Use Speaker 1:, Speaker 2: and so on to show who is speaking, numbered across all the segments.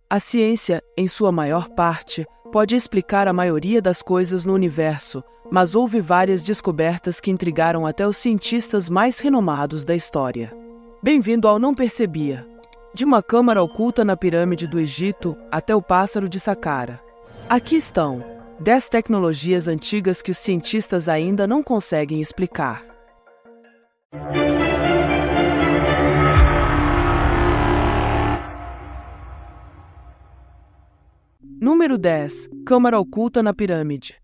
Speaker 1: A ciência, em sua maior parte, pode explicar a maioria das coisas no universo, mas houve várias descobertas que intrigaram até os cientistas mais renomados da história. Bem-vindo ao Não Percebia. De uma câmara oculta na pirâmide do Egito até o pássaro de Saqqara. Aqui estão 10 tecnologias antigas que os cientistas ainda não conseguem explicar. Número 10. Câmara oculta na pirâmide.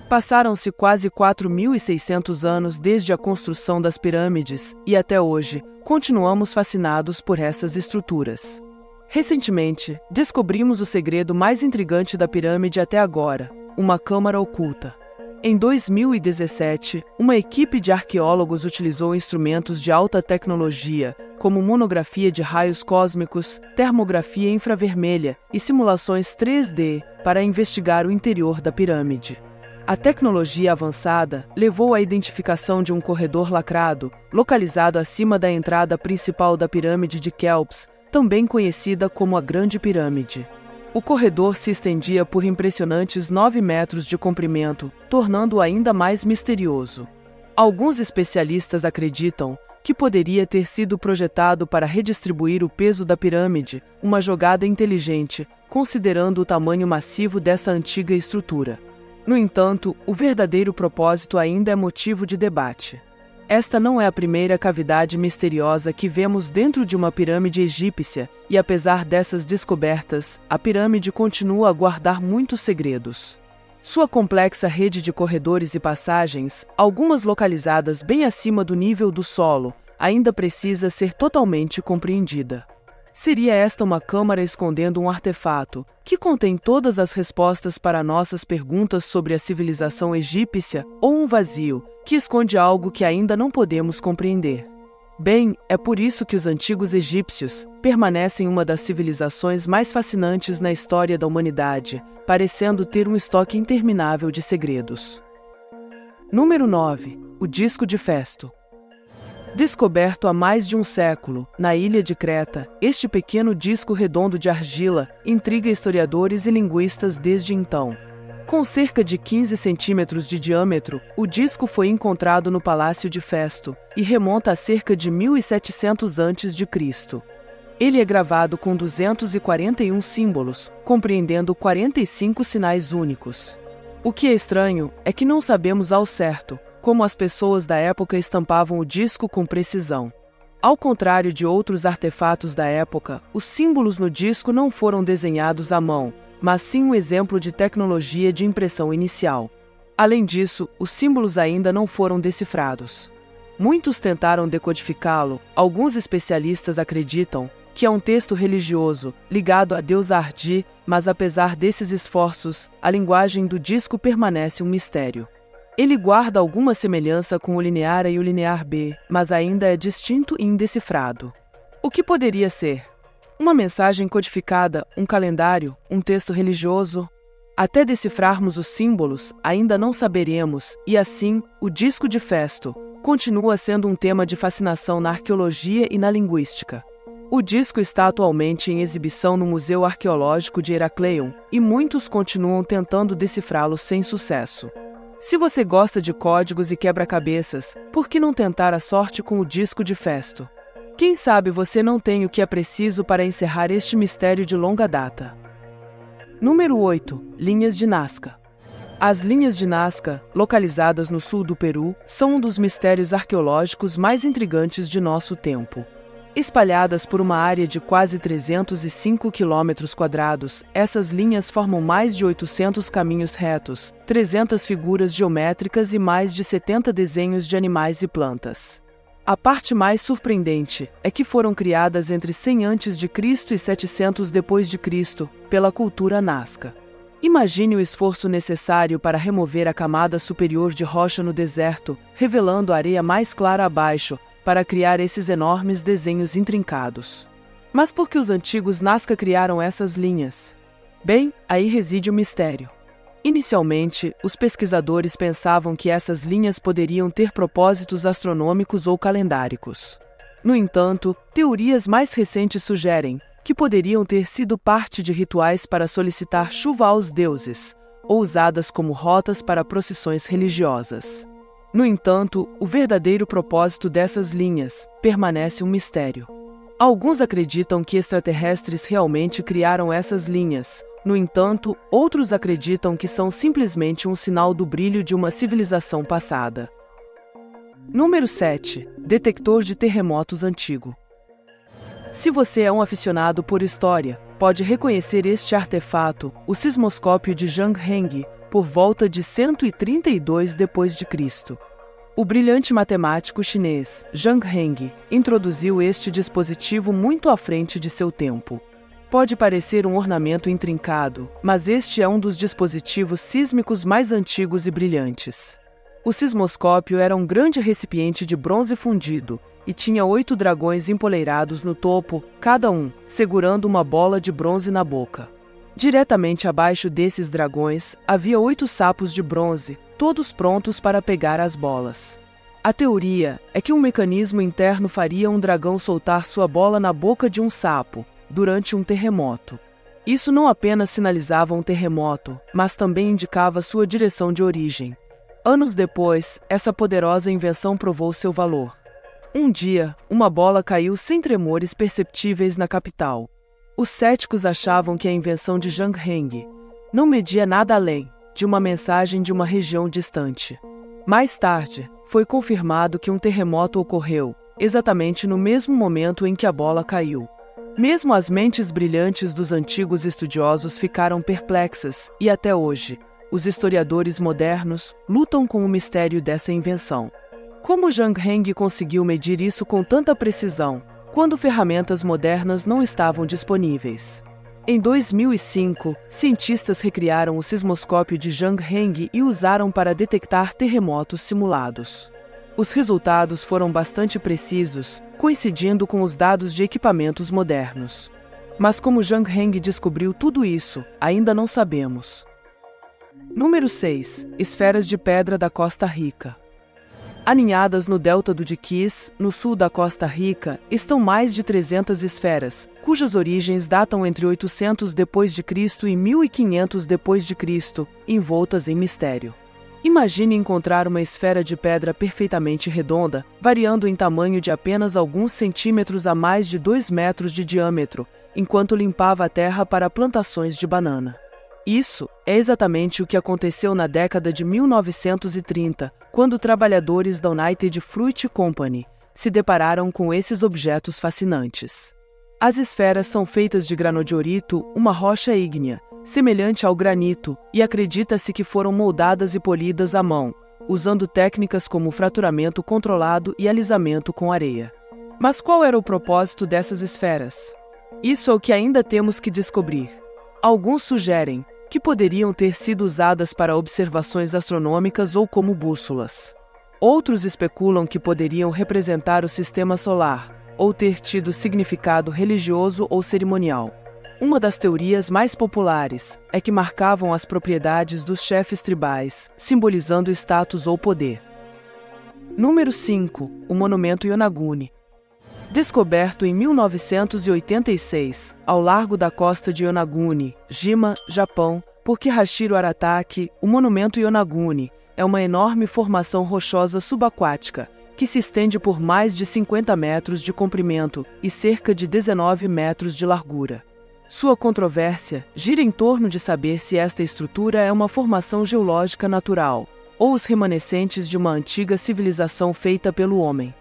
Speaker 1: Passaram-se quase 4.600 anos desde a construção das pirâmides e até hoje continuamos fascinados por essas estruturas. Recentemente, descobrimos o segredo mais intrigante da pirâmide até agora, uma câmara oculta. Em 2017, uma equipe de arqueólogos utilizou instrumentos de alta tecnologia, como monografia de raios cósmicos, termografia infravermelha e simulações 3D, para investigar o interior da pirâmide. A tecnologia avançada levou à identificação de um corredor lacrado, localizado acima da entrada principal da pirâmide de Quéops, também conhecida como a Grande Pirâmide. O corredor se estendia por impressionantes 9 metros de comprimento, tornando-o ainda mais misterioso. Alguns especialistas acreditam que poderia ter sido projetado para redistribuir o peso da pirâmide, uma jogada inteligente, considerando o tamanho massivo dessa antiga estrutura. No entanto, o verdadeiro propósito ainda é motivo de debate. Esta não é a primeira cavidade misteriosa que vemos dentro de uma pirâmide egípcia, e apesar dessas descobertas, a pirâmide continua a guardar muitos segredos. Sua complexa rede de corredores e passagens, algumas localizadas bem acima do nível do solo, ainda precisa ser totalmente compreendida. Seria esta uma câmara escondendo um artefato que contém todas as respostas para nossas perguntas sobre a civilização egípcia, ou um vazio que esconde algo que ainda não podemos compreender? Bem, é por isso que os antigos egípcios permanecem uma das civilizações mais fascinantes na história da humanidade, parecendo ter um estoque interminável de segredos. Número 9. O disco de Festo. Descoberto há mais de um século, na ilha de Creta, este pequeno disco redondo de argila intriga historiadores e linguistas desde então. Com cerca de 15 centímetros de diâmetro, o disco foi encontrado no Palácio de Festo e remonta a cerca de 1700 a.C. Ele é gravado com 241 símbolos, compreendendo 45 sinais únicos. O que é estranho é que não sabemos ao certo como as pessoas da época estampavam o disco com precisão. Ao contrário de outros artefatos da época, os símbolos no disco não foram desenhados à mão, mas sim um exemplo de tecnologia de impressão inicial. Além disso, os símbolos ainda não foram decifrados. Muitos tentaram decodificá-lo, alguns especialistas acreditam que é um texto religioso, ligado à deusa Ardi, mas apesar desses esforços, a linguagem do disco permanece um mistério. Ele guarda alguma semelhança com o linear A e o linear B, mas ainda é distinto e indecifrado. O que poderia ser? Uma mensagem codificada, um calendário, um texto religioso? Até decifrarmos os símbolos, ainda não saberemos, e assim, o disco de Festo continua sendo um tema de fascinação na arqueologia e na linguística. O disco está atualmente em exibição no Museu Arqueológico de Herakleion, e muitos continuam tentando decifrá-lo sem sucesso. Se você gosta de códigos e quebra-cabeças, por que não tentar a sorte com o disco de Festo? Quem sabe você não tem o que é preciso para encerrar este mistério de longa data. Número 8. Linhas de Nazca. As linhas de Nazca, localizadas no sul do Peru, são um dos mistérios arqueológicos mais intrigantes de nosso tempo. Espalhadas por uma área de quase 305 km², essas linhas formam mais de 800 caminhos retos, 300 figuras geométricas e mais de 70 desenhos de animais e plantas. A parte mais surpreendente é que foram criadas entre 100 a.C. e 700 d.C. pela cultura Nazca. Imagine o esforço necessário para remover a camada superior de rocha no deserto, revelando a areia mais clara abaixo, para criar esses enormes desenhos intrincados. Mas por que os antigos Nazca criaram essas linhas? Bem, aí reside o mistério. Inicialmente, os pesquisadores pensavam que essas linhas poderiam ter propósitos astronômicos ou calendáricos. No entanto, teorias mais recentes sugerem que poderiam ter sido parte de rituais para solicitar chuva aos deuses, ou usadas como rotas para procissões religiosas. No entanto, o verdadeiro propósito dessas linhas permanece um mistério. Alguns acreditam que extraterrestres realmente criaram essas linhas. No entanto, outros acreditam que são simplesmente um sinal do brilho de uma civilização passada. Número 7. Detector de terremotos antigo. Se você é um aficionado por história, pode reconhecer este artefato, o sismoscópio de Zhang-Heng, por volta de 132 d.C. O brilhante matemático chinês Zhang-Heng introduziu este dispositivo muito à frente de seu tempo. Pode parecer um ornamento intrincado, mas este é um dos dispositivos sísmicos mais antigos e brilhantes. O sismoscópio era um grande recipiente de bronze fundido e tinha 8 dragões empoleirados no topo, cada um segurando uma bola de bronze na boca. Diretamente abaixo desses dragões havia 8 sapos de bronze, todos prontos para pegar as bolas. A teoria é que um mecanismo interno faria um dragão soltar sua bola na boca de um sapo durante um terremoto. Isso não apenas sinalizava um terremoto, mas também indicava sua direção de origem. Anos depois, essa poderosa invenção provou seu valor. Um dia, uma bola caiu sem tremores perceptíveis na capital. Os céticos achavam que a invenção de Zhang-Heng não media nada além de uma mensagem de uma região distante. Mais tarde, foi confirmado que um terremoto ocorreu, exatamente no mesmo momento em que a bola caiu. Mesmo as mentes brilhantes dos antigos estudiosos ficaram perplexas e, até hoje, os historiadores modernos lutam com o mistério dessa invenção. Como Zhang-Heng conseguiu medir isso com tanta precisão, quando ferramentas modernas não estavam disponíveis? Em 2005, cientistas recriaram o sismoscópio de Zhang-Heng e usaram para detectar terremotos simulados. Os resultados foram bastante precisos, coincidindo com os dados de equipamentos modernos. Mas como Zhang-Heng descobriu tudo isso, ainda não sabemos. Número 6. Esferas de pedra da Costa Rica. Aninhadas no delta do Diquís, no sul da Costa Rica, estão mais de 300 esferas, cujas origens datam entre 800 d.C. e 1500 d.C., envoltas em mistério. Imagine encontrar uma esfera de pedra perfeitamente redonda, variando em tamanho de apenas alguns centímetros a mais de 2 metros de diâmetro, enquanto limpava a terra para plantações de banana. Isso é exatamente o que aconteceu na década de 1930, quando trabalhadores da United Fruit Company se depararam com esses objetos fascinantes. As esferas são feitas de granodiorito, uma rocha ígnea, semelhante ao granito, e acredita-se que foram moldadas e polidas à mão, usando técnicas como fraturamento controlado e alisamento com areia. Mas qual era o propósito dessas esferas? Isso é o que ainda temos que descobrir. Alguns sugerem que poderiam ter sido usadas para observações astronômicas ou como bússolas. Outros especulam que poderiam representar o sistema solar, ou ter tido significado religioso ou cerimonial. Uma das teorias mais populares é que marcavam as propriedades dos chefes tribais, simbolizando status ou poder. Número 5. O Monumento Yonaguni. Descoberto em 1986, ao largo da costa de Yonaguni, Jima, Japão, por Kihachiro Arataki, o Monumento Yonaguni é uma enorme formação rochosa subaquática que se estende por mais de 50 metros de comprimento e cerca de 19 metros de largura. Sua controvérsia gira em torno de saber se esta estrutura é uma formação geológica natural ou os remanescentes de uma antiga civilização feita pelo homem.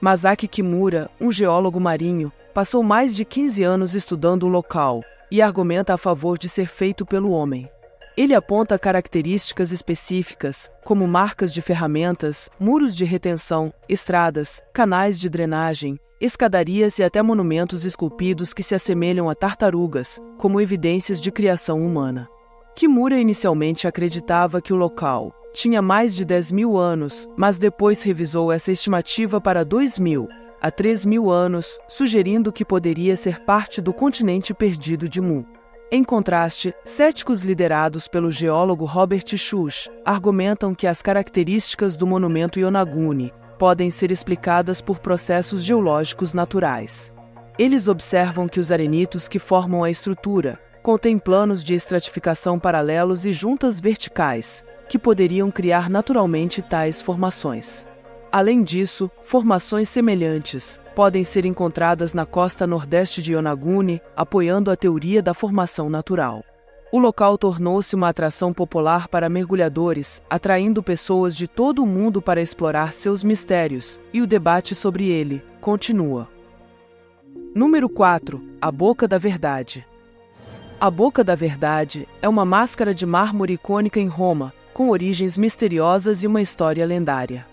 Speaker 1: Masaki Kimura, um geólogo marinho, passou mais de 15 anos estudando o local e argumenta a favor de ser feito pelo homem. Ele aponta características específicas, como marcas de ferramentas, muros de retenção, estradas, canais de drenagem, escadarias e até monumentos esculpidos que se assemelham a tartarugas, como evidências de criação humana. Kimura inicialmente acreditava que o local tinha mais de 10.000 anos, mas depois revisou essa estimativa para 2.000 a 3.000 anos, sugerindo que poderia ser parte do continente perdido de Mu. Em contraste, céticos liderados pelo geólogo Robert Schuch argumentam que as características do monumento Yonaguni podem ser explicadas por processos geológicos naturais. Eles observam que os arenitos que formam a estrutura contêm planos de estratificação paralelos e juntas verticais, que poderiam criar naturalmente tais formações. Além disso, formações semelhantes podem ser encontradas na costa nordeste de Yonaguni, apoiando a teoria da formação natural. O local tornou-se uma atração popular para mergulhadores, atraindo pessoas de todo o mundo para explorar seus mistérios, e o debate sobre ele continua. Número 4. A Boca da Verdade. A Boca da Verdade é uma máscara de mármore icônica em Roma, com origens misteriosas e uma história lendária.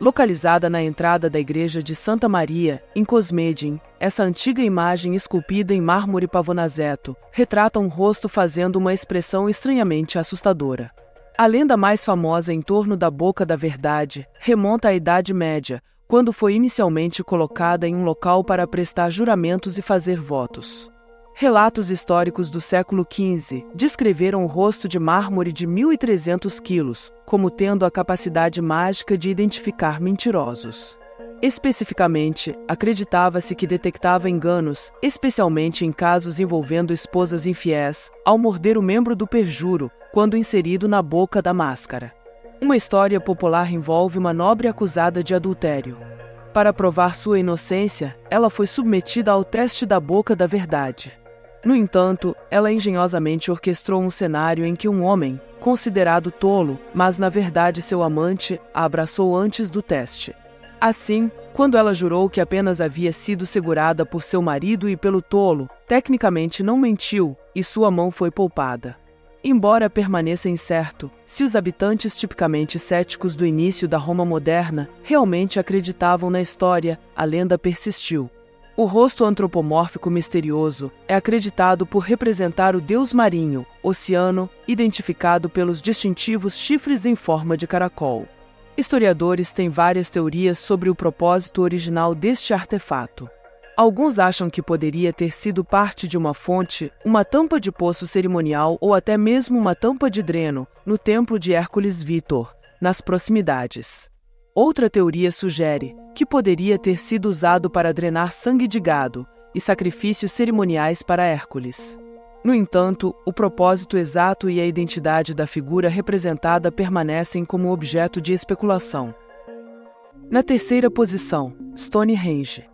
Speaker 1: Localizada na entrada da igreja de Santa Maria, em Cosmedin, essa antiga imagem esculpida em mármore pavonazeto retrata um rosto fazendo uma expressão estranhamente assustadora. A lenda mais famosa em torno da Boca da Verdade remonta à Idade Média, quando foi inicialmente colocada em um local para prestar juramentos e fazer votos. Relatos históricos do século XV descreveram o rosto de mármore de 1.300 quilos como tendo a capacidade mágica de identificar mentirosos. Especificamente, acreditava-se que detectava enganos, especialmente em casos envolvendo esposas infiéis, ao morder o membro do perjuro, quando inserido na boca da máscara. Uma história popular envolve uma nobre acusada de adultério. Para provar sua inocência, ela foi submetida ao teste da Boca da Verdade. No entanto, ela engenhosamente orquestrou um cenário em que um homem, considerado tolo, mas na verdade seu amante, a abraçou antes do teste. Assim, quando ela jurou que apenas havia sido segurada por seu marido e pelo tolo, tecnicamente não mentiu e sua mão foi poupada. Embora permaneça incerto se os habitantes tipicamente céticos do início da Roma moderna realmente acreditavam na história, a lenda persistiu. O rosto antropomórfico misterioso é acreditado por representar o deus marinho, Oceano, identificado pelos distintivos chifres em forma de caracol. Historiadores têm várias teorias sobre o propósito original deste artefato. Alguns acham que poderia ter sido parte de uma fonte, uma tampa de poço cerimonial ou até mesmo uma tampa de dreno no templo de Hércules Vítor, nas proximidades. Outra teoria sugere que poderia ter sido usado para drenar sangue de gado e sacrifícios cerimoniais para Hércules. No entanto, o propósito exato e a identidade da figura representada permanecem como objeto de especulação. Na terceira posição, Stonehenge.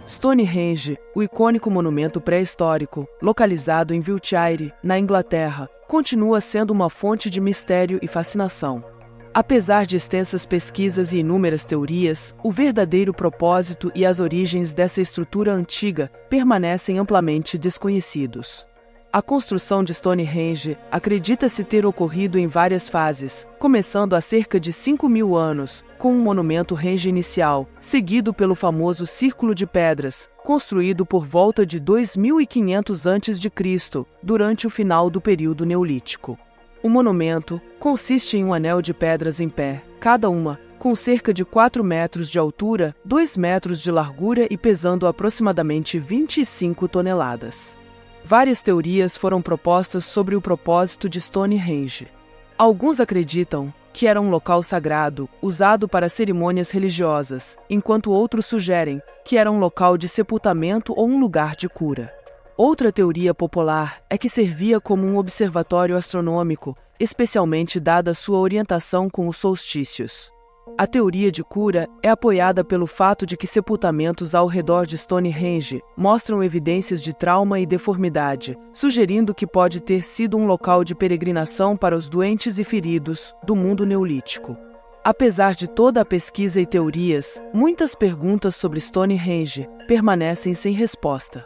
Speaker 1: Stonehenge, o icônico monumento pré-histórico, localizado em Wiltshire, na Inglaterra, continua sendo uma fonte de mistério e fascinação. Apesar de extensas pesquisas e inúmeras teorias, o verdadeiro propósito e as origens dessa estrutura antiga permanecem amplamente desconhecidos. A construção de Stonehenge acredita-se ter ocorrido em várias fases, começando há cerca de 5.000 anos, com um monumento Henge inicial, seguido pelo famoso Círculo de Pedras, construído por volta de 2.500 a.C., durante o final do período Neolítico. O monumento consiste em um anel de pedras em pé, cada uma com cerca de 4 metros de altura, 2 metros de largura e pesando aproximadamente 25 toneladas. Várias teorias foram propostas sobre o propósito de Stonehenge. Alguns acreditam que era um local sagrado, usado para cerimônias religiosas, enquanto outros sugerem que era um local de sepultamento ou um lugar de cura. Outra teoria popular é que servia como um observatório astronômico, especialmente dada sua orientação com os solstícios. A teoria de cura é apoiada pelo fato de que sepultamentos ao redor de Stonehenge mostram evidências de trauma e deformidade, sugerindo que pode ter sido um local de peregrinação para os doentes e feridos do mundo neolítico. Apesar de toda a pesquisa e teorias, muitas perguntas sobre Stonehenge permanecem sem resposta.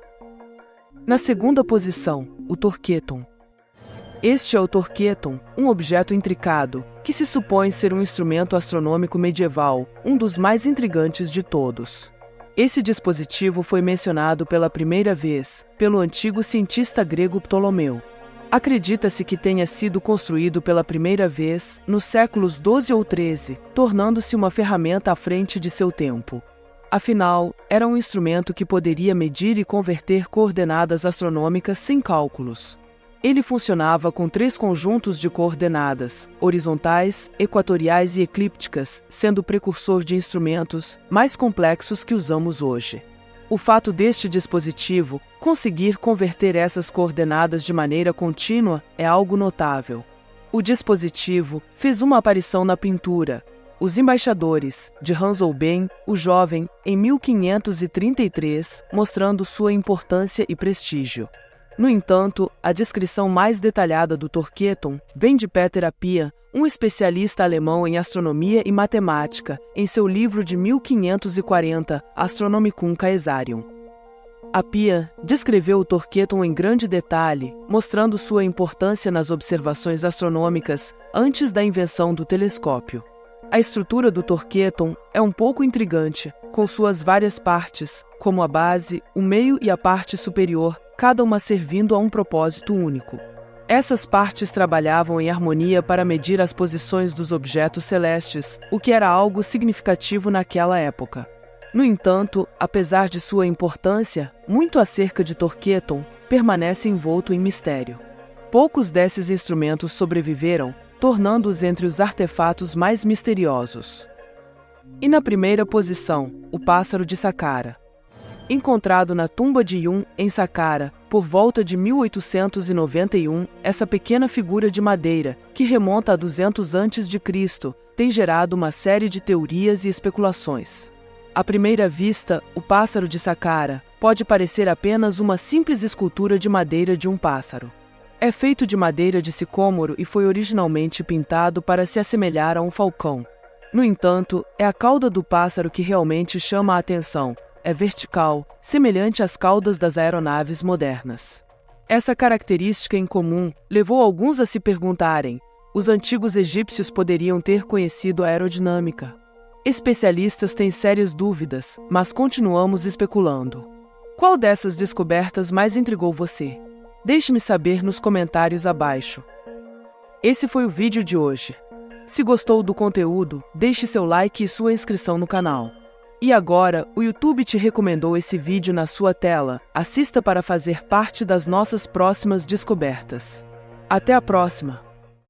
Speaker 1: Na segunda posição, o Torquetum. Este é o Torquetum, um objeto intricado, que se supõe ser um instrumento astronômico medieval, um dos mais intrigantes de todos. Esse dispositivo foi mencionado pela primeira vez pelo antigo cientista grego Ptolomeu. Acredita-se que tenha sido construído pela primeira vez nos séculos XII ou XIII, tornando-se uma ferramenta à frente de seu tempo. Afinal, era um instrumento que poderia medir e converter coordenadas astronômicas sem cálculos. Ele funcionava com 3 conjuntos de coordenadas, horizontais, equatoriais e eclípticas, sendo o precursor de instrumentos mais complexos que usamos hoje. O fato deste dispositivo conseguir converter essas coordenadas de maneira contínua é algo notável. O dispositivo fez uma aparição na pintura Os Embaixadores, de Hans Holbein, o Jovem, em 1533, mostrando sua importância e prestígio. No entanto, a descrição mais detalhada do Torqueton vem de Peter Appia, um especialista alemão em astronomia e matemática, em seu livro de 1540, Astronomicum Caesarium. Appia descreveu o Torqueton em grande detalhe, mostrando sua importância nas observações astronômicas antes da invenção do telescópio. A estrutura do Torqueton é um pouco intrigante, com suas várias partes, como a base, o meio e a parte superior, cada uma servindo a um propósito único. Essas partes trabalhavam em harmonia para medir as posições dos objetos celestes, o que era algo significativo naquela época. No entanto, apesar de sua importância, muito acerca de Torqueton permanece envolto em mistério. Poucos desses instrumentos sobreviveram, tornando-os entre os artefatos mais misteriosos. E na primeira posição, o pássaro de Saqqara. Encontrado na tumba de Yun, em Saqqara, por volta de 1891, essa pequena figura de madeira, que remonta a 200 a.C., tem gerado uma série de teorias e especulações. À primeira vista, o pássaro de Saqqara pode parecer apenas uma simples escultura de madeira de um pássaro. É feito de madeira de sicômoro e foi originalmente pintado para se assemelhar a um falcão. No entanto, é a cauda do pássaro que realmente chama a atenção. É vertical, semelhante às caudas das aeronaves modernas. Essa característica incomum levou alguns a se perguntarem: os antigos egípcios poderiam ter conhecido a aerodinâmica? Especialistas têm sérias dúvidas, mas continuamos especulando. Qual dessas descobertas mais intrigou você? Deixe-me saber nos comentários abaixo. Esse foi o vídeo de hoje. Se gostou do conteúdo, deixe seu like e sua inscrição no canal. E agora, o YouTube te recomendou esse vídeo na sua tela. Assista para fazer parte das nossas próximas descobertas. Até a próxima!